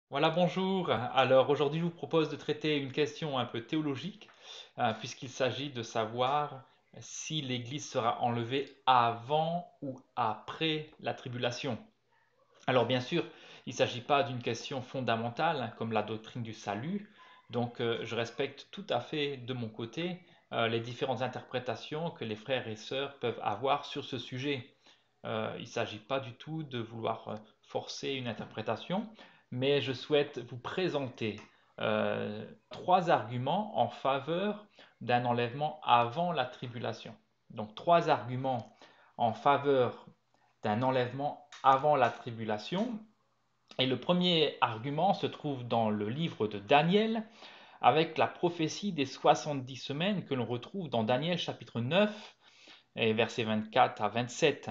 Voilà, bonjour. Alors aujourd'hui, je vous propose de traiter une question un peu théologique, puisqu'il s'agit de savoir si l'Église sera enlevée avant ou après la tribulation. Alors bien sûr, il ne s'agit pas d'une question fondamentale, hein, comme la doctrine du salut, donc je respecte tout à fait de mon côté les différentes interprétations que les frères et sœurs peuvent avoir sur ce sujet. Il ne s'agit pas du tout de vouloir forcer une interprétation, mais je souhaite vous présenter trois arguments en faveur d'un enlèvement avant la tribulation. Donc trois arguments en faveur d'un enlèvement avant la tribulation. Et le premier argument se trouve dans le livre de Daniel, avec la prophétie des 70 semaines que l'on retrouve dans Daniel chapitre 9, et versets 24 à 27.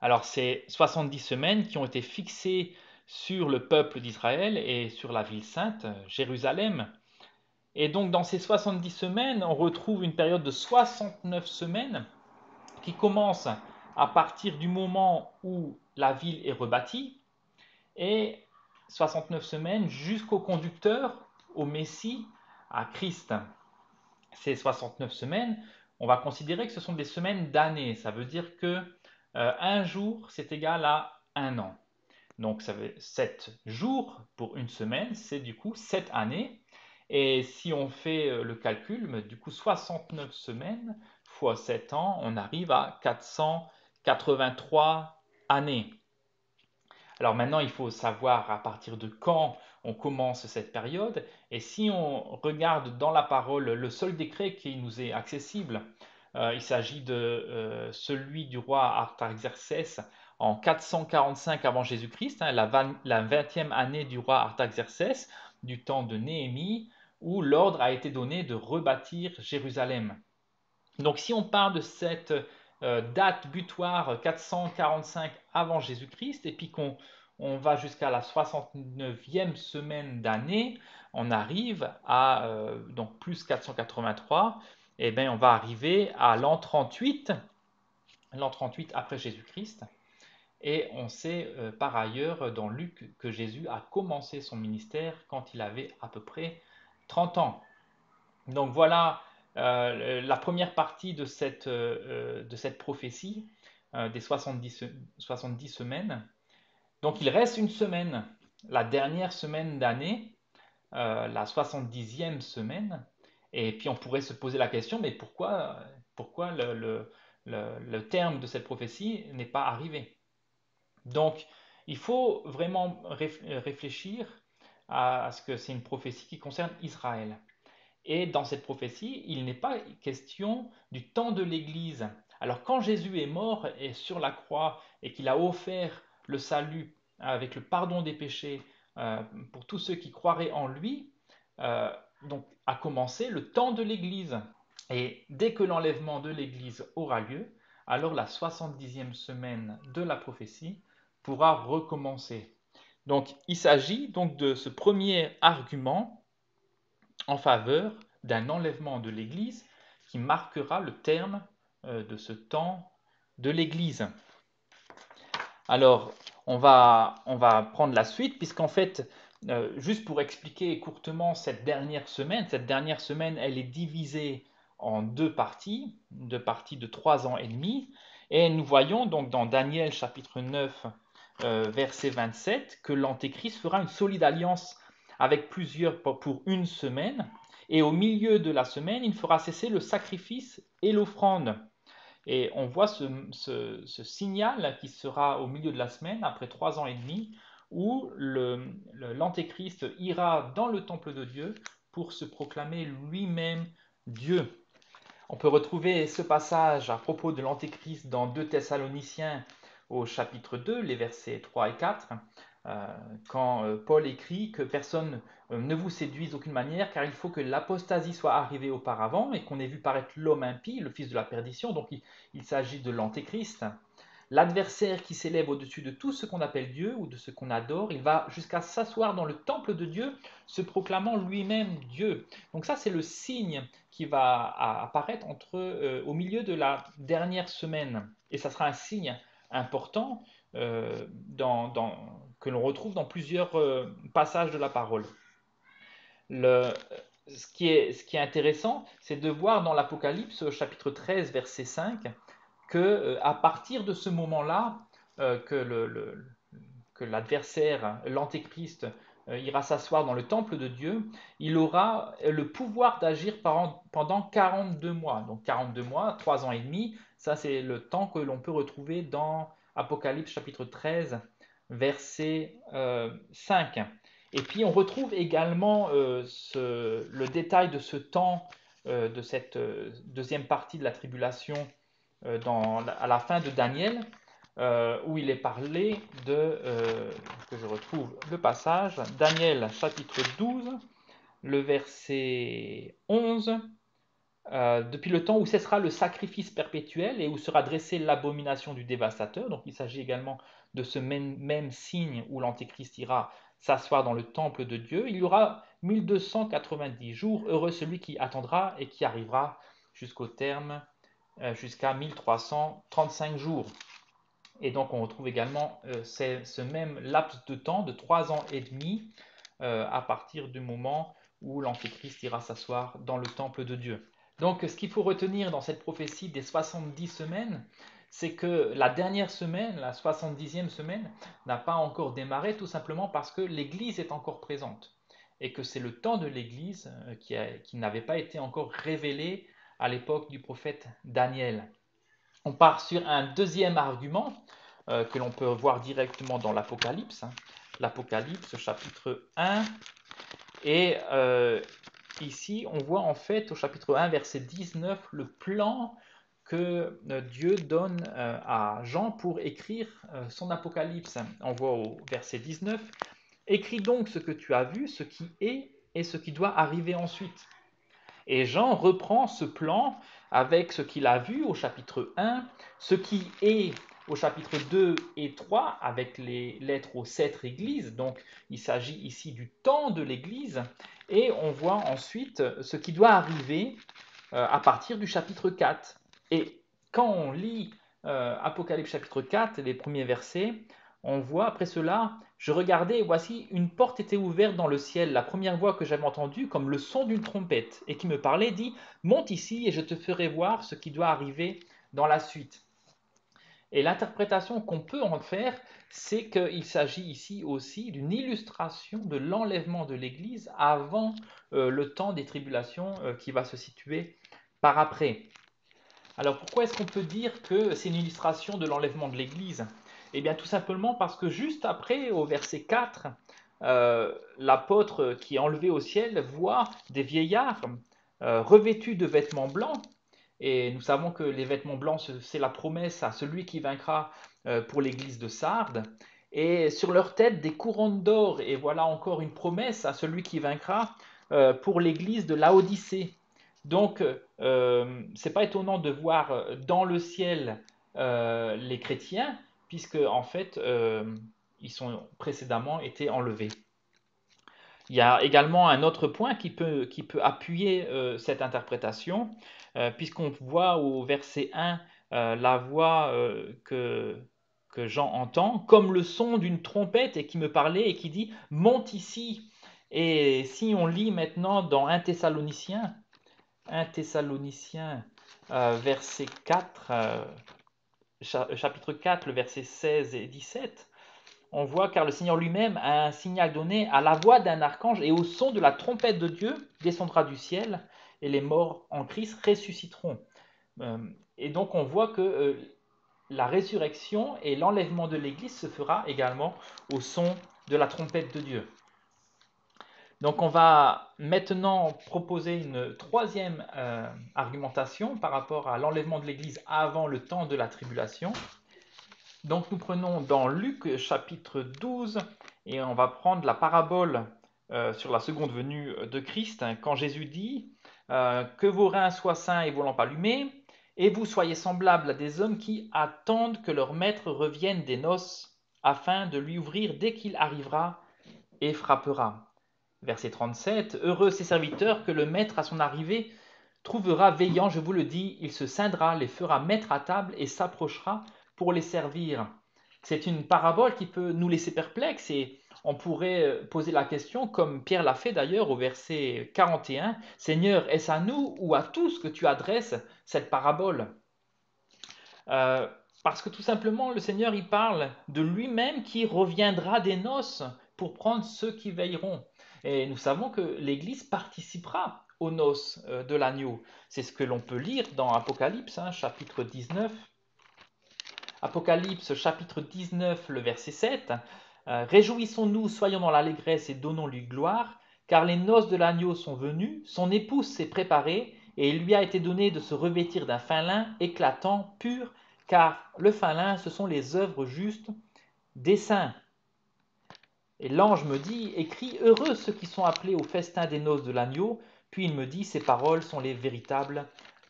Alors, c'est 70 semaines qui ont été fixées sur le peuple d'Israël et sur la ville sainte, Jérusalem. Et donc, dans ces 70 semaines, on retrouve une période de 69 semaines qui commence à partir du moment où la ville est rebâtie et 69 semaines jusqu'au conducteur, au Messie, à Christ. Ces 69 semaines, on va considérer que ce sont des semaines d'année. Ça veut dire que un jour, c'est égal à un an. Donc, ça veut 7 jours pour une semaine, c'est du coup 7 années. Et si on fait le calcul, du coup 69 semaines fois 7 ans, on arrive à 483 années. Alors maintenant, il faut savoir à partir de quand on commence cette période. Et si on regarde dans la parole le seul décret qui nous est accessible, il s'agit de celui du roi Artaxerxès en 445 avant Jésus-Christ, hein, la 20e année du roi Artaxerxès, du temps de Néhémie, où l'ordre a été donné de rebâtir Jérusalem. Donc si on part de cette date butoir 445 avant Jésus-Christ et puis qu'on va jusqu'à la 69e semaine d'année, on arrive à donc plus 483, et bien on va arriver à l'an 38 après Jésus-Christ. Et on sait par ailleurs dans Luc que Jésus a commencé son ministère quand il avait à peu près 30 ans. Donc voilà la première partie de cette prophétie des 70 semaines. Donc il reste une semaine, la dernière semaine d'année, la 70e semaine. Et puis on pourrait se poser la question, mais pourquoi le terme de cette prophétie n'est pas arrivé? Donc il faut vraiment réfléchir à ce que c'est une prophétie qui concerne Israël. Et dans cette prophétie, il n'est pas question du temps de l'Église. Alors quand Jésus est mort et sur la croix et qu'il a offert le salut avec le pardon des péchés euh, pour tous ceux qui croiraient en lui, euh, donc a commencé le temps de l'Église. Et dès que l'enlèvement de l'Église aura lieu, alors la 70e semaine de la prophétie pourra recommencer. Donc il s'agit donc de ce premier argument en faveur d'un enlèvement de l'Église qui marquera le terme de ce temps de l'Église. Alors, on va prendre la suite, puisqu'en fait, juste pour expliquer courtement cette dernière semaine, elle est divisée en deux parties de 3 ans et demi. Et nous voyons donc dans Daniel chapitre 9, verset 27, que l'Antéchrist fera une solide alliance avec plusieurs pour une semaine. Et au milieu de la semaine, il fera cesser le sacrifice et l'offrande. Et on voit ce signal qui sera au milieu de la semaine, après 3 ans et demi, où l'Antéchrist ira dans le temple de Dieu pour se proclamer lui-même Dieu. On peut retrouver ce passage à propos de l'Antéchrist dans 2 Thessaloniciens au chapitre 2, les versets 3 et 4, euh, quand Paul écrit que personne ne vous séduise d'aucune manière, car il faut que l'apostasie soit arrivée auparavant et qu'on ait vu paraître l'homme impie, le fils de la perdition. Donc il s'agit de l'Antéchrist. L'adversaire qui s'élève au-dessus de tout ce qu'on appelle Dieu ou de ce qu'on adore, il va jusqu'à s'asseoir dans le temple de Dieu, se proclamant lui-même Dieu. Donc ça, c'est le signe qui va apparaître au milieu de la dernière semaine. Et ça sera un signe important que l'on retrouve dans plusieurs passages de la parole. Le, ce qui est intéressant, c'est de voir dans l'Apocalypse, chapitre 13, verset 5, que à partir de ce moment-là, que que l'adversaire, l'antéchrist, ira s'asseoir dans le temple de Dieu, il aura le pouvoir d'agir pendant 42 mois. Donc 42 mois, 3 ans et demi, ça c'est le temps que l'on peut retrouver dans Apocalypse chapitre 13, verset 5. Et puis on retrouve également le détail de ce temps, de cette deuxième partie de la tribulation à la fin de Daniel, où il est parlé que je retrouve le passage, Daniel chapitre 12, le verset 11, depuis le temps où cessera le sacrifice perpétuel et où sera dressée l'abomination du dévastateur. Donc il s'agit également de ce même signe où l'Antéchrist ira s'asseoir dans le temple de Dieu. Il y aura 1290 jours, heureux celui qui attendra et qui arrivera jusqu'au terme, jusqu'à 1335 jours. Et donc on retrouve également ce même laps de temps de 3 ans et demi à partir du moment où l'Antéchrist ira s'asseoir dans le temple de Dieu. Donc ce qu'il faut retenir dans cette prophétie des 70 semaines, c'est que la dernière semaine, la 70e semaine, n'a pas encore démarré tout simplement parce que l'Église est encore présente et que c'est le temps de l'Église qui n'avait pas été encore révélé à l'époque du prophète Daniel. On part sur un deuxième argument que l'on peut voir directement dans l'Apocalypse, l'Apocalypse chapitre 1. Et ici, on voit en fait au chapitre 1, verset 19, le plan que Dieu donne à Jean pour écrire son Apocalypse. On voit au verset 19, écris donc ce que tu as vu, ce qui est et ce qui doit arriver ensuite. Et Jean reprend ce plan avec ce qu'il a vu au chapitre 1, ce qui est au chapitre 2 et 3 avec les lettres aux 7 églises. Donc il s'agit ici du temps de l'église. Et on voit ensuite ce qui doit arriver à partir du chapitre 4. Et quand on lit Apocalypse chapitre 4, les premiers versets, on voit après cela, je regardais et voici une porte était ouverte dans le ciel. La première voix que j'avais entendue, comme le son d'une trompette, et qui me parlait, dit, monte ici et je te ferai voir ce qui doit arriver dans la suite. Et l'interprétation qu'on peut en faire, c'est qu'il s'agit ici aussi d'une illustration de l'enlèvement de l'Église avant le temps des tribulations qui va se situer par après. Alors pourquoi est-ce qu'on peut dire que c'est une illustration de l'enlèvement de l'Église? Eh bien tout simplement parce que juste après, au verset 4, l'apôtre qui est enlevé au ciel voit des vieillards revêtus de vêtements blancs. Et nous savons que les vêtements blancs, c'est la promesse à celui qui vaincra pour l'église de Sardes. Et sur leur tête, des couronnes d'or. Et voilà encore une promesse à celui qui vaincra pour l'église de Laodicée. Donc, c'est pas étonnant de voir dans le ciel les chrétiens, puisque en fait, ils sont précédemment été enlevés. Il y a également un autre point qui peut appuyer cette interprétation, puisqu'on voit au verset 1 la voix que Jean entend, comme le son d'une trompette et qui me parlait et qui dit monte ici. Et si on lit maintenant dans 1 Thessaloniciens, verset 4, chapitre 4, le verset 16 et 17, on voit car le Seigneur lui-même a un signal donné à la voix d'un archange et au son de la trompette de Dieu descendra du ciel et les morts en Christ ressusciteront. Et donc on voit que la résurrection et l'enlèvement de l'Église se fera également au son de la trompette de Dieu. Donc on va maintenant proposer une troisième argumentation par rapport à l'enlèvement de l'Église avant le temps de la tribulation. Donc nous prenons dans Luc chapitre 12 et on va prendre la parabole sur la seconde venue de Christ, quand Jésus dit que vos reins soient sains et vos lampes allumées, et vous soyez semblables à des hommes qui attendent que leur maître revienne des noces, afin de lui ouvrir dès qu'il arrivera et frappera. Verset 37, heureux ces serviteurs que le maître à son arrivée trouvera veillant, je vous le dis, il se scindra, les fera mettre à table et s'approchera pour les servir. C'est une parabole qui peut nous laisser perplexes et on pourrait poser la question, comme Pierre l'a fait d'ailleurs au verset 41, Seigneur, est-ce à nous ou à tous que tu adresses cette parabole? Euh, Parce que tout simplement, le Seigneur, il parle de lui-même qui reviendra des noces pour prendre ceux qui veilleront. Et nous savons que l'Église participera aux noces de l'agneau. C'est ce que l'on peut lire dans Apocalypse, chapitre 19. Apocalypse chapitre 19, le verset 7. Réjouissons-nous, soyons dans l'allégresse et donnons-lui gloire, car les noces de l'agneau sont venues, son épouse s'est préparée, et il lui a été donné de se revêtir d'un fin lin éclatant, pur, car le fin lin, ce sont les œuvres justes des saints. Et l'ange me dit, écris, heureux ceux qui sont appelés au festin des noces de l'agneau. Puis il me dit, ces paroles sont les véritables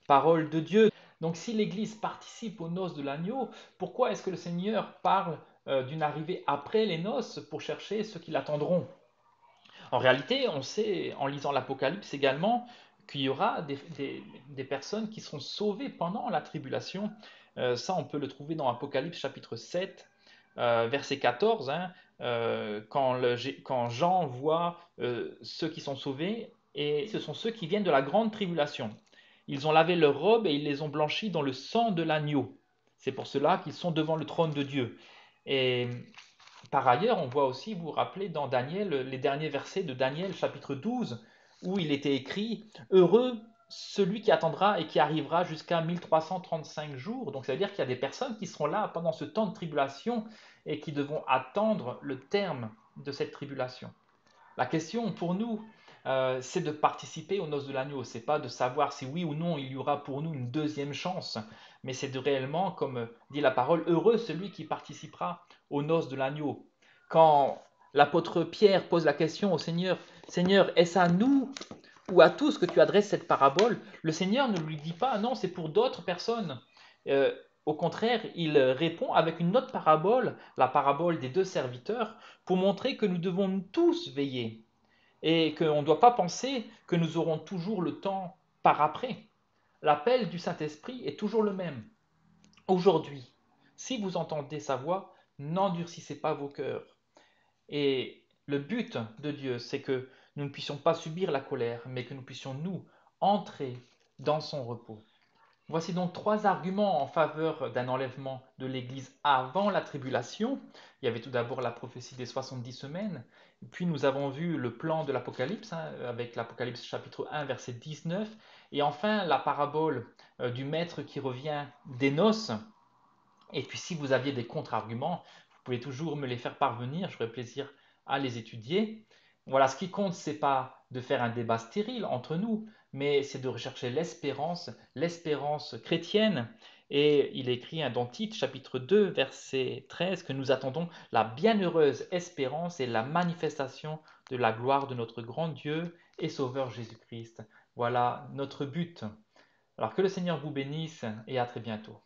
paroles de Dieu. Donc si l'Église participe aux noces de l'agneau, pourquoi est-ce que le Seigneur parle d'une arrivée après les noces pour chercher ceux qui l'attendront? En réalité, on sait, en lisant l'Apocalypse également, qu'il y aura des personnes qui seront sauvées pendant la tribulation. Ça, on peut le trouver dans Apocalypse chapitre 7, verset 14, quand Jean voit ceux qui sont sauvés, et ce sont ceux qui viennent de la grande tribulation. Ils ont lavé leurs robes et ils les ont blanchies dans le sang de l'agneau. C'est pour cela qu'ils sont devant le trône de Dieu. Et par ailleurs, on voit aussi, vous vous rappelez, dans Daniel, les derniers versets de Daniel chapitre 12, où il était écrit Heureux celui qui attendra et qui arrivera jusqu'à 1335 jours. Donc ça veut dire qu'il y a des personnes qui seront là pendant ce temps de tribulation et qui devront attendre le terme de cette tribulation. La question pour nous, c'est de participer aux noces de l'agneau. C'est pas de savoir si oui ou non il y aura pour nous une deuxième chance, mais c'est de réellement, comme dit la parole, heureux celui qui participera aux noces de l'agneau. Quand l'apôtre Pierre pose la question au Seigneur, Seigneur, est-ce à nous ou à tous que tu adresses cette parabole? Le Seigneur ne lui dit pas, non, c'est pour d'autres personnes. Euh, Au contraire, il répond avec une autre parabole, la parabole des deux serviteurs, pour montrer que nous devons tous veiller et qu'on ne doit pas penser que nous aurons toujours le temps par après. L'appel du Saint-Esprit est toujours le même. Aujourd'hui, si vous entendez sa voix, n'endurcissez pas vos cœurs. Et le but de Dieu, c'est que nous ne puissions pas subir la colère, mais que nous puissions, nous, entrer dans son repos. Voici donc trois arguments en faveur d'un enlèvement de l'Église avant la tribulation. Il y avait tout d'abord la prophétie des 70 semaines, puis nous avons vu le plan de l'Apocalypse, avec l'Apocalypse chapitre 1, verset 19, et enfin la parabole du maître qui revient des noces. Et puis si vous aviez des contre-arguments, vous pouvez toujours me les faire parvenir, j'aurai plaisir à les étudier. Voilà, ce qui compte, c'est pas de faire un débat stérile entre nous, mais c'est de rechercher l'espérance chrétienne. Et il est écrit dans Tite, chapitre 2, verset 13, que nous attendons la bienheureuse espérance et la manifestation de la gloire de notre grand Dieu et Sauveur Jésus-Christ. Voilà notre but. Alors que le Seigneur vous bénisse et à très bientôt.